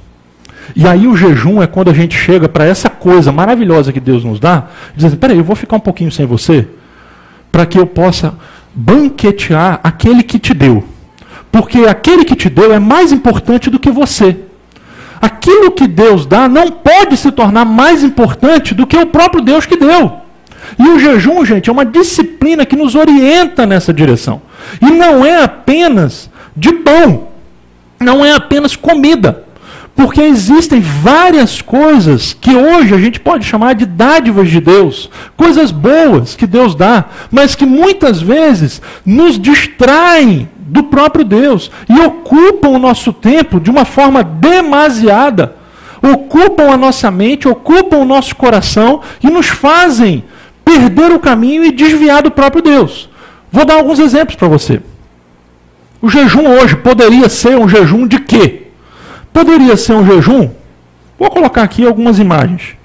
E aí o jejum é quando a gente chega para essa coisa maravilhosa que Deus nos dá, e diz assim, peraí, eu vou ficar um pouquinho sem você, para que eu possa banquetear aquele que te deu. Porque aquele que te deu é mais importante do que você. Aquilo que Deus dá não pode se tornar mais importante do que o próprio Deus que deu. E o jejum, gente, é uma disciplina que nos orienta nessa direção. E não é apenas de pão, não é apenas comida. Porque existem várias coisas que hoje a gente pode chamar de dádivas de Deus, coisas boas que Deus dá, mas que muitas vezes nos distraem do próprio Deus e ocupam o nosso tempo de uma forma demasiada, ocupam a nossa mente, ocupam o nosso coração e nos fazem perder o caminho e desviar do próprio Deus. Vou dar alguns exemplos para você. O jejum hoje poderia ser um jejum de quê? Poderia ser um jejum, vou colocar aqui algumas imagens.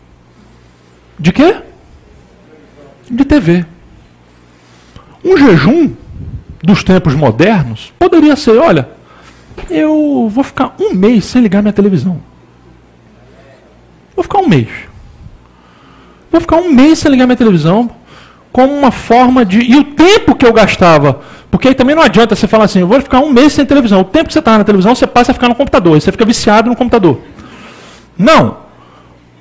De quê? De TV. Um jejum dos tempos modernos poderia ser, olha, eu vou ficar um mês sem ligar minha televisão. Vou ficar um mês. Vou ficar um mês sem ligar minha televisão como uma forma de... E o tempo que eu gastava... Porque aí também não adianta você falar assim, eu vou ficar um mês sem televisão. O tempo que você está na televisão, você passa a ficar no computador. Aí você fica viciado no computador. Não.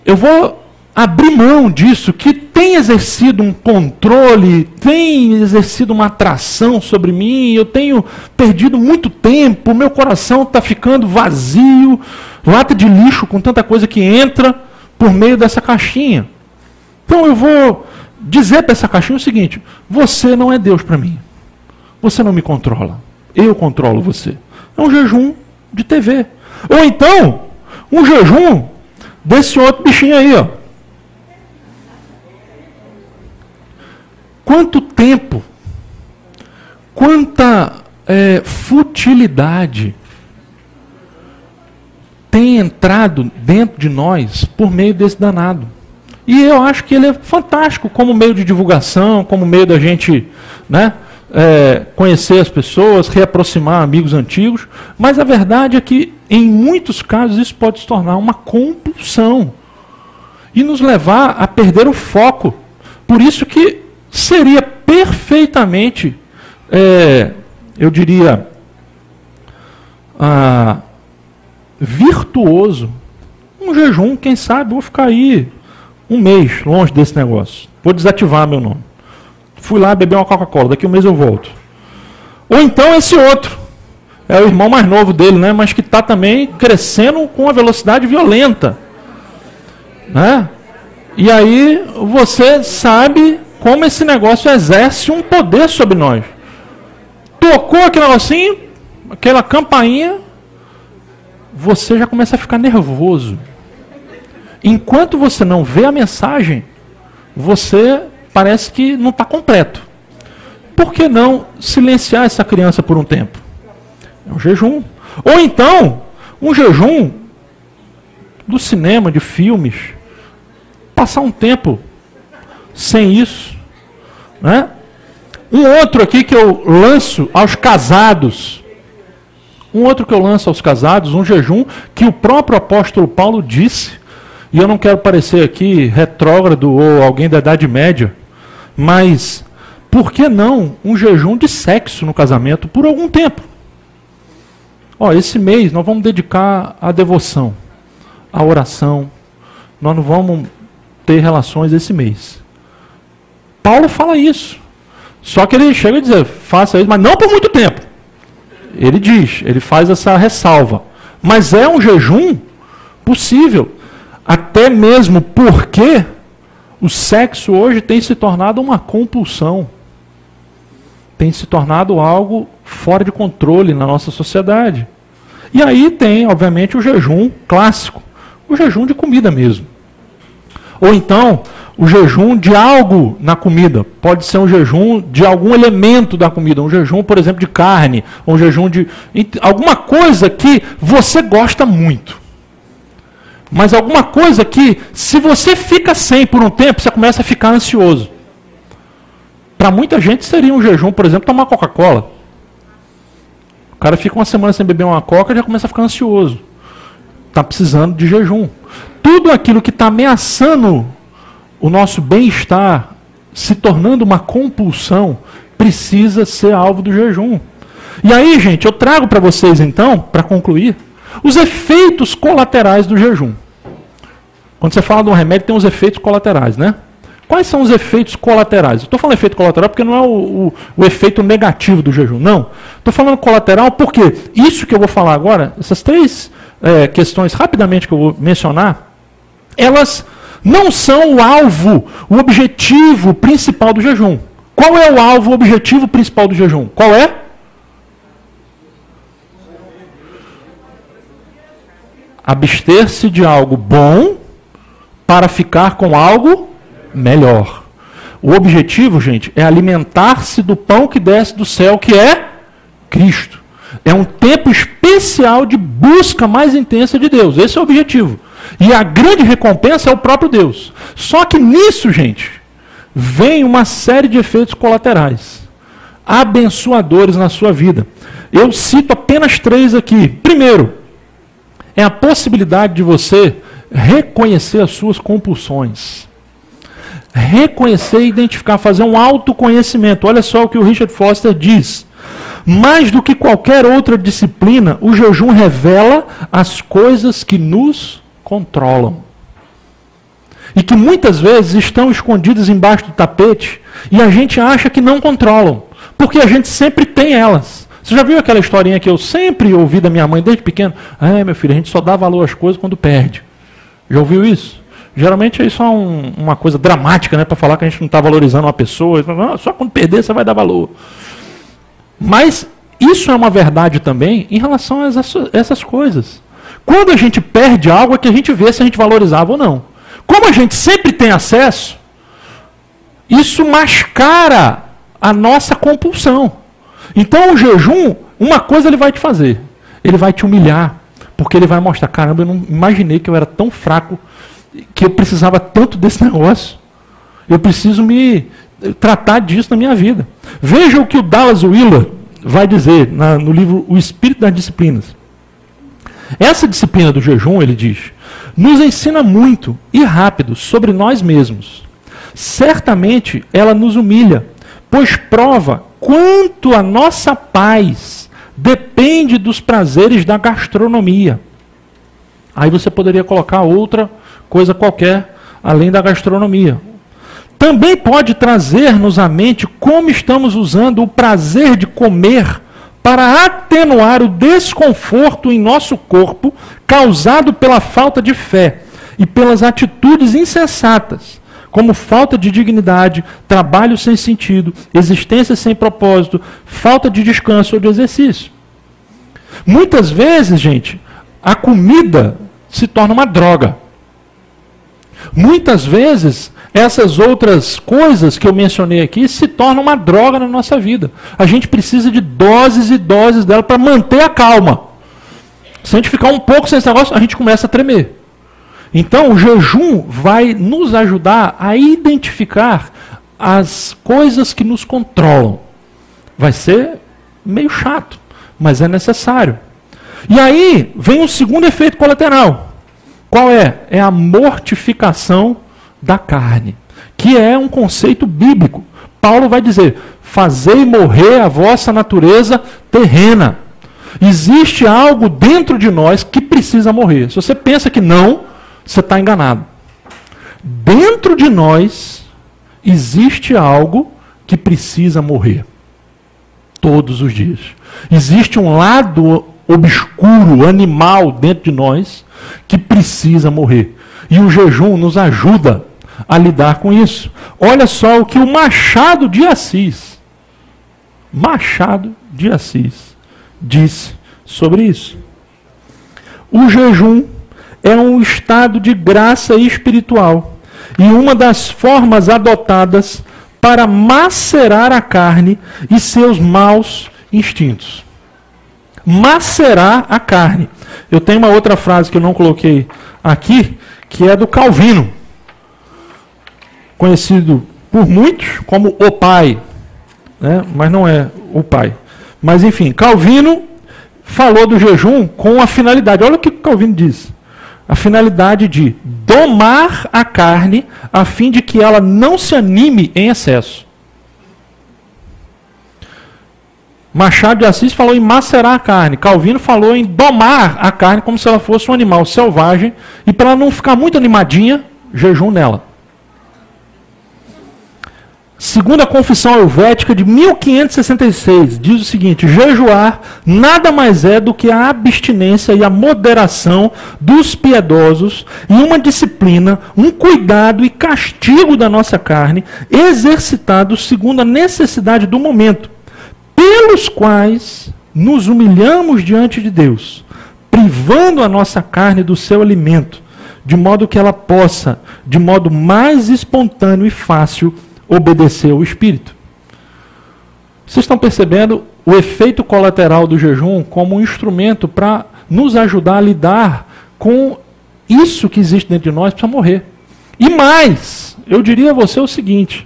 Eu vou abrir mão disso, que tem exercido um controle, tem exercido uma atração sobre mim, eu tenho perdido muito tempo, meu coração está ficando vazio, lata de lixo com tanta coisa que entra por meio dessa caixinha. Então eu vou dizer para essa caixinha o seguinte, você não é Deus para mim. Você não me controla. Eu controlo você. É um jejum de TV. Ou então, um jejum desse outro bichinho aí, ó. Quanto tempo, quanta futilidade tem entrado dentro de nós por meio desse danado. E eu acho que ele é fantástico como meio de divulgação, como meio da gente, né, conhecer as pessoas, reaproximar amigos antigos, mas a verdade é que, em muitos casos, isso pode se tornar uma compulsão e nos levar a perder o foco. Por isso que seria perfeitamente, eu diria, virtuoso, um jejum, quem sabe, vou ficar aí um mês longe desse negócio, vou desativar meu nome. Fui lá beber uma Coca-Cola, daqui a um mês eu volto. Ou então esse outro, é o irmão mais novo dele, né, mas que está também crescendo com uma velocidade violenta. Né? E aí você sabe como esse negócio exerce um poder sobre nós. Tocou aquele negocinho, aquela campainha, você já começa a ficar nervoso. Enquanto você não vê a mensagem, você parece que não está completo. Por que não silenciar essa criança por um tempo? É um jejum. Ou então, um jejum do cinema, de filmes. Passar um tempo sem isso. Né? Um outro aqui que eu lanço aos casados. Um jejum que o próprio apóstolo Paulo disse, e eu não quero parecer aqui retrógrado ou alguém da Idade Média, mas por que não um jejum de sexo no casamento por algum tempo? Esse mês nós vamos dedicar à devoção, à oração, nós não vamos ter relações esse mês. Paulo fala isso, só que ele chega a dizer, faça isso, mas não por muito tempo. Ele diz, ele faz essa ressalva, mas é um jejum possível, até mesmo porque o sexo hoje tem se tornado uma compulsão, tem se tornado algo fora de controle na nossa sociedade. E aí tem, obviamente, o jejum clássico, o jejum de comida mesmo. Ou então, o jejum de algo na comida. Pode ser um jejum de algum elemento da comida. Um jejum, por exemplo, de carne. Um jejum de alguma coisa que você gosta muito. Mas alguma coisa que, se você fica sem por um tempo, você começa a ficar ansioso. Para muita gente seria um jejum, por exemplo, tomar Coca-Cola. O cara fica uma semana sem beber uma Coca e já começa a ficar ansioso. Está precisando de jejum. Tudo aquilo que está ameaçando o nosso bem-estar, se tornando uma compulsão, precisa ser alvo do jejum. E aí, gente, eu trago para vocês, então, para concluir, os efeitos colaterais do jejum. Quando você fala de um remédio, tem os efeitos colaterais, né? Quais são os efeitos colaterais? Eu estou falando efeito colateral porque não é o efeito negativo do jejum, não. Estou falando colateral porque isso que eu vou falar agora, essas três questões rapidamente que eu vou mencionar, elas não são o alvo, o objetivo principal do jejum. Qual é o alvo, o objetivo principal do jejum? Qual é? Abster-se de algo bom para ficar com algo melhor. O objetivo, gente, é alimentar-se do pão que desce do céu, que é Cristo. É um tempo especial de busca mais intensa de Deus. Esse é o objetivo. E a grande recompensa é o próprio Deus. Só que nisso, gente, vem uma série de efeitos colaterais, abençoadores na sua vida. Eu cito apenas 3 aqui. Primeiro, é a possibilidade de você reconhecer as suas compulsões. Reconhecer e identificar, fazer um autoconhecimento. Olha só o que o Richard Foster diz. Mais do que qualquer outra disciplina, o jejum revela as coisas que nos controlam. E que muitas vezes estão escondidas embaixo do tapete e a gente acha que não controlam, porque a gente sempre tem elas. Você já viu aquela historinha que eu sempre ouvi da minha mãe desde pequeno? Meu filho, a gente só dá valor às coisas quando perde. Já ouviu isso? Geralmente é só uma coisa dramática, né, para falar que a gente não está valorizando uma pessoa. Só quando perder você vai dar valor. Mas isso é uma verdade também em relação a essas coisas. Quando a gente perde algo é que a gente vê se a gente valorizava ou não. Como a gente sempre tem acesso, isso mascara a nossa compulsão. Então o jejum, uma coisa ele vai te fazer. Ele vai te humilhar. Porque ele vai mostrar, caramba, eu não imaginei que eu era tão fraco, que eu precisava tanto desse negócio. Eu preciso me tratar disso na minha vida. Veja o que o Dallas Willard vai dizer no livro O Espírito das Disciplinas. Essa disciplina do jejum, ele diz, nos ensina muito e rápido sobre nós mesmos. Certamente ela nos humilha, pois prova quanto a nossa paz depende dos prazeres da gastronomia. Aí você poderia colocar outra coisa qualquer além da gastronomia. Também pode trazer-nos à mente como estamos usando o prazer de comer para atenuar o desconforto em nosso corpo causado pela falta de fé e pelas atitudes insensatas, como falta de dignidade, trabalho sem sentido, existência sem propósito, falta de descanso ou de exercício. Muitas vezes, gente, a comida se torna uma droga. Muitas vezes, essas outras coisas que eu mencionei aqui se tornam uma droga na nossa vida. A gente precisa de doses e doses dela para manter a calma. Se a gente ficar um pouco sem esse negócio, a gente começa a tremer. Então, o jejum vai nos ajudar a identificar as coisas que nos controlam. Vai ser meio chato, mas é necessário. E aí, vem um segundo efeito colateral. Qual é? É a mortificação da carne, que é um conceito bíblico. Paulo vai dizer, fazei morrer a vossa natureza terrena. Existe algo dentro de nós que precisa morrer. Se você pensa que não, você está enganado. Dentro de nós existe algo que precisa morrer. Todos os dias. Existe um lado obscuro, animal dentro de nós que precisa morrer. E o jejum nos ajuda a lidar com isso. Olha só o que o Machado de Assis disse sobre isso. O jejum é um estado de graça espiritual e uma das formas adotadas para macerar a carne e seus maus instintos. Macerar a carne. Eu tenho uma outra frase que eu não coloquei aqui, que é do Calvino, conhecido por muitos como o pai, né? Mas não é o pai. Mas enfim, Calvino falou do jejum com a finalidade. Olha o que Calvino diz. A finalidade de domar a carne a fim de que ela não se anime em excesso. Machado de Assis falou em macerar a carne. Calvino falou em domar a carne como se ela fosse um animal selvagem. E para ela não ficar muito animadinha, jejum nela. Segundo a Confissão Helvética de 1566, diz o seguinte: jejuar nada mais é do que a abstinência e a moderação dos piedosos e uma disciplina, um cuidado e castigo da nossa carne, exercitados segundo a necessidade do momento, pelos quais nos humilhamos diante de Deus, privando a nossa carne do seu alimento, de modo que ela possa, de modo mais espontâneo e fácil, obedecer ao Espírito. Vocês estão percebendo o efeito colateral do jejum como um instrumento para nos ajudar a lidar com isso que existe dentro de nós, precisa morrer. E mais, eu diria a você o seguinte: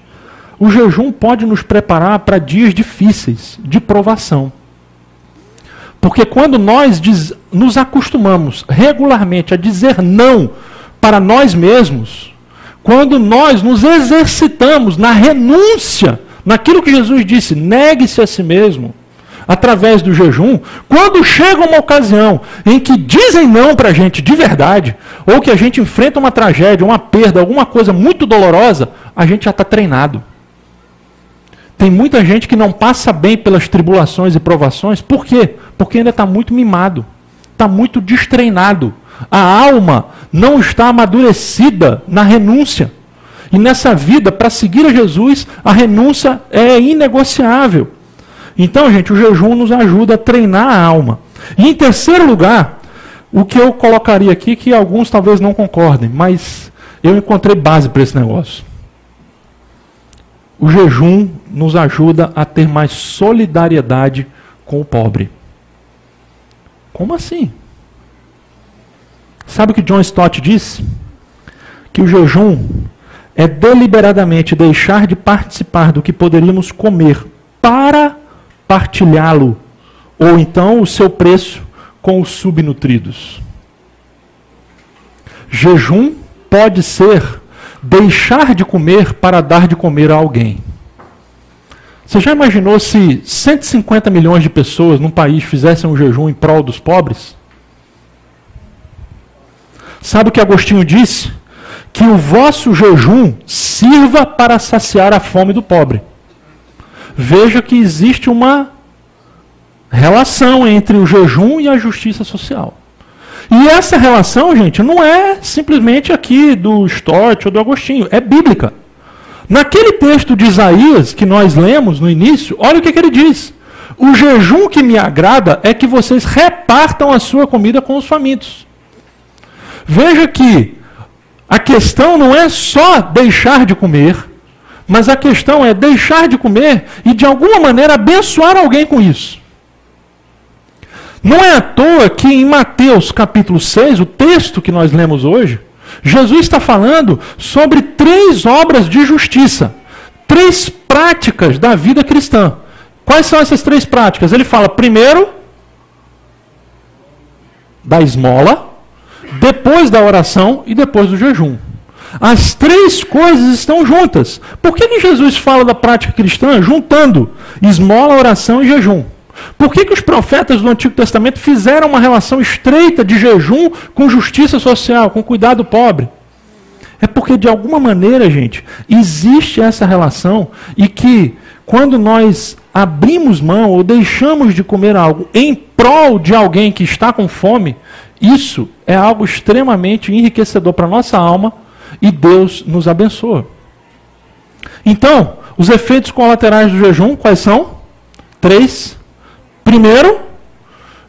o jejum pode nos preparar para dias difíceis, de provação. Porque quando nós nos acostumamos regularmente a dizer não para nós mesmos, quando nós nos exercitamos na renúncia, naquilo que Jesus disse, negue-se a si mesmo, através do jejum, quando chega uma ocasião em que dizem não para a gente de verdade, ou que a gente enfrenta uma tragédia, uma perda, alguma coisa muito dolorosa, a gente já está treinado. Tem muita gente que não passa bem pelas tribulações e provações. Por quê? Porque ainda está muito mimado, está muito destreinado. A alma não está amadurecida na renúncia. E nessa vida, para seguir a Jesus, a renúncia é inegociável. Então, gente, o jejum nos ajuda a treinar a alma. E em terceiro lugar, o que eu colocaria aqui, que alguns talvez não concordem, mas eu encontrei base para esse negócio. O jejum nos ajuda a ter mais solidariedade com o pobre. Como assim? Sabe o que John Stott disse? Que o jejum é deliberadamente deixar de participar do que poderíamos comer para partilhá-lo, ou então o seu preço com os subnutridos. Jejum pode ser deixar de comer para dar de comer a alguém. Você já imaginou se 150 milhões de pessoas num país fizessem um jejum em prol dos pobres? Sabe o que Agostinho disse? Que o vosso jejum sirva para saciar a fome do pobre. Veja que existe uma relação entre o jejum e a justiça social. E essa relação, gente, não é simplesmente aqui do Stott ou do Agostinho, é bíblica. Naquele texto de Isaías que nós lemos no início, olha o que ele diz. O jejum que me agrada é que vocês repartam a sua comida com os famintos. Veja que a questão não é só deixar de comer, mas a questão é deixar de comer e de alguma maneira abençoar alguém com isso. Não é à toa que em Mateus capítulo 6, o texto que nós lemos hoje, Jesus está falando sobre 3 obras de justiça, 3 práticas da vida cristã. Quais são essas 3 práticas? Ele fala primeiro da esmola, depois da oração e depois do jejum. As 3 coisas estão juntas. Por que Jesus fala da prática cristã juntando esmola, oração e jejum? Por que os profetas do Antigo Testamento fizeram uma relação estreita de jejum com justiça social, com cuidado pobre? É porque, de alguma maneira, gente, existe essa relação e que, quando nós abrimos mão ou deixamos de comer algo em prol de alguém que está com fome, isso é algo extremamente enriquecedor para a nossa alma e Deus nos abençoa. Então, os efeitos colaterais do jejum, quais são? 3. Primeiro,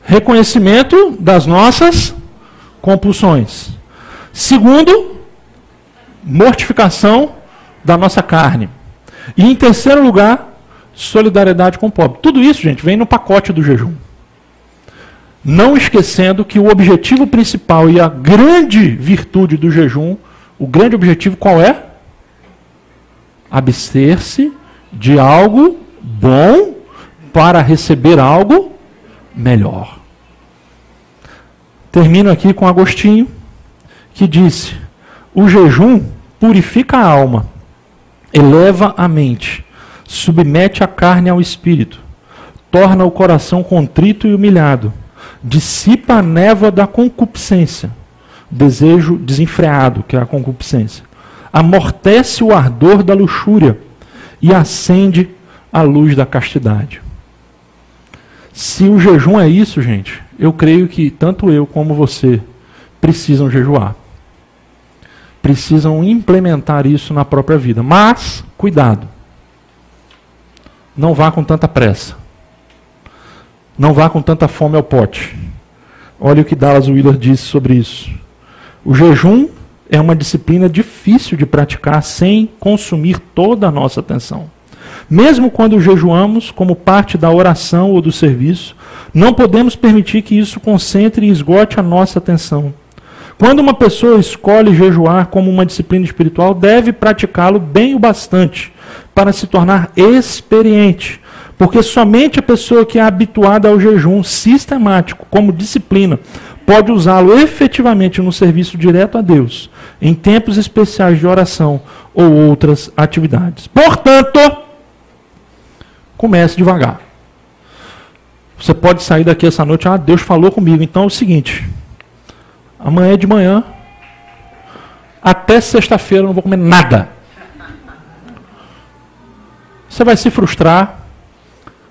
reconhecimento das nossas compulsões. Segundo, mortificação da nossa carne. E em terceiro lugar, solidariedade com o pobre. Tudo isso, gente, vem no pacote do jejum. Não esquecendo que o objetivo principal e a grande virtude do jejum, o grande objetivo qual é? Abster-se de algo bom para receber algo melhor. Termino aqui com Agostinho, que disse: o jejum purifica a alma, eleva a mente, submete a carne ao espírito, torna o coração contrito e humilhado, dissipa a névoa da concupiscência, desejo desenfreado, que é a concupiscência, amortece o ardor da luxúria e acende a luz da castidade. Se o jejum é isso, gente, eu creio que tanto eu como você precisam jejuar. Precisam implementar isso na própria vida. Mas, cuidado. Não vá com tanta pressa. Não vá com tanta fome ao pote. Olha o que Dallas Willard disse sobre isso. O jejum é uma disciplina difícil de praticar sem consumir toda a nossa atenção. Mesmo quando jejuamos como parte da oração ou do serviço, não podemos permitir que isso concentre e esgote a nossa atenção. Quando uma pessoa escolhe jejuar como uma disciplina espiritual, deve praticá-lo bem o bastante para se tornar experiente, porque somente a pessoa que é habituada ao jejum sistemático como disciplina pode usá-lo efetivamente no serviço direto a Deus, em tempos especiais de oração ou outras atividades. Portanto, comece devagar. Você pode sair daqui essa noite, Deus falou comigo. Então é o seguinte, amanhã de manhã, até sexta-feira eu não vou comer nada. Você vai se frustrar,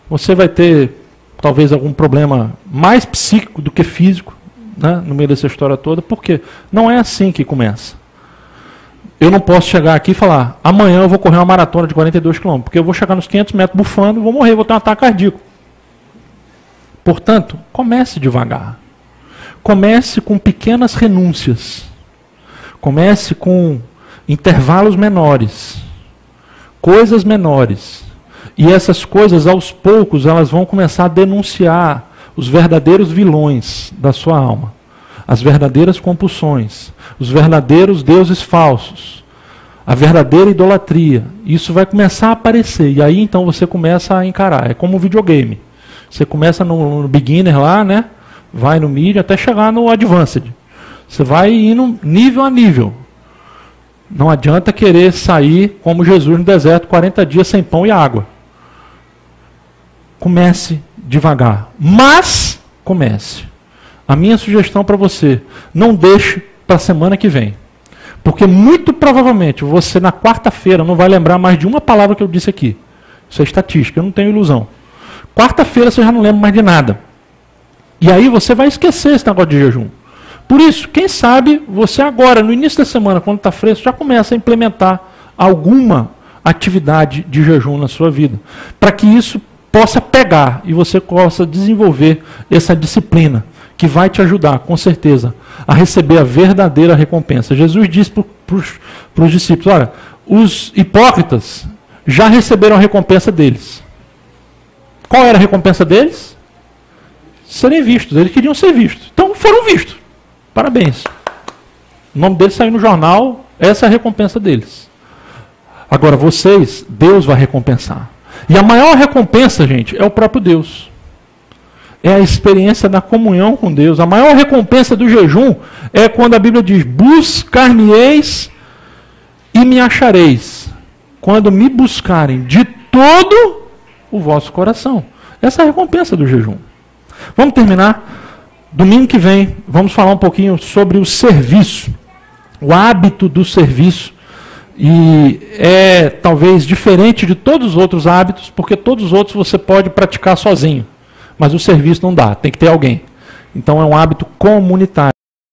você vai ter talvez algum problema mais psíquico do que físico, né, no meio dessa história toda, porque não é assim que começa. Eu não posso chegar aqui e falar, amanhã eu vou correr uma maratona de 42 km, porque eu vou chegar nos 500 metros bufando, vou morrer, vou ter um ataque cardíaco. Portanto, comece devagar. Comece com pequenas renúncias. Comece com intervalos menores. Coisas menores. E essas coisas, aos poucos, elas vão começar a denunciar os verdadeiros vilões da sua alma. As verdadeiras compulsões. Os verdadeiros deuses falsos. A verdadeira idolatria. Isso vai começar a aparecer. E aí, então, você começa a encarar. É como um videogame. Você começa no beginner lá, né? Vai no medium até chegar no advanced. Você vai indo nível a nível. Não adianta querer sair como Jesus no deserto, 40 dias sem pão e água. Comece devagar. Mas, comece. A minha sugestão para você, não deixe para a semana que vem. Porque muito provavelmente você na quarta-feira não vai lembrar mais de uma palavra que eu disse aqui. Isso é estatística, eu não tenho ilusão. Quarta-feira você já não lembra mais de nada. E aí você vai esquecer esse negócio de jejum. Por isso, quem sabe você agora, no início da semana, quando está fresco, já começa a implementar alguma atividade de jejum na sua vida. Para que isso possa pegar e você possa desenvolver essa disciplina, que vai te ajudar, com certeza, a receber a verdadeira recompensa. Jesus disse para os discípulos, olha, os hipócritas já receberam a recompensa deles. Qual era a recompensa deles? Serem vistos. Eles queriam ser vistos. Então foram vistos. Parabéns. O nome deles saiu no jornal, essa é a recompensa deles. Agora vocês, Deus vai recompensar. E a maior recompensa, gente, é o próprio Deus. É a experiência da comunhão com Deus. A maior recompensa do jejum é quando a Bíblia diz, buscar-me-eis e me achareis. Quando me buscarem de todo o vosso coração. Essa é a recompensa do jejum. Vamos terminar. Domingo que vem, vamos falar um pouquinho sobre o serviço. O hábito do serviço. E é talvez diferente de todos os outros hábitos, porque todos os outros você pode praticar sozinho. Mas o serviço não dá, tem que ter alguém. Então é um hábito comunitário.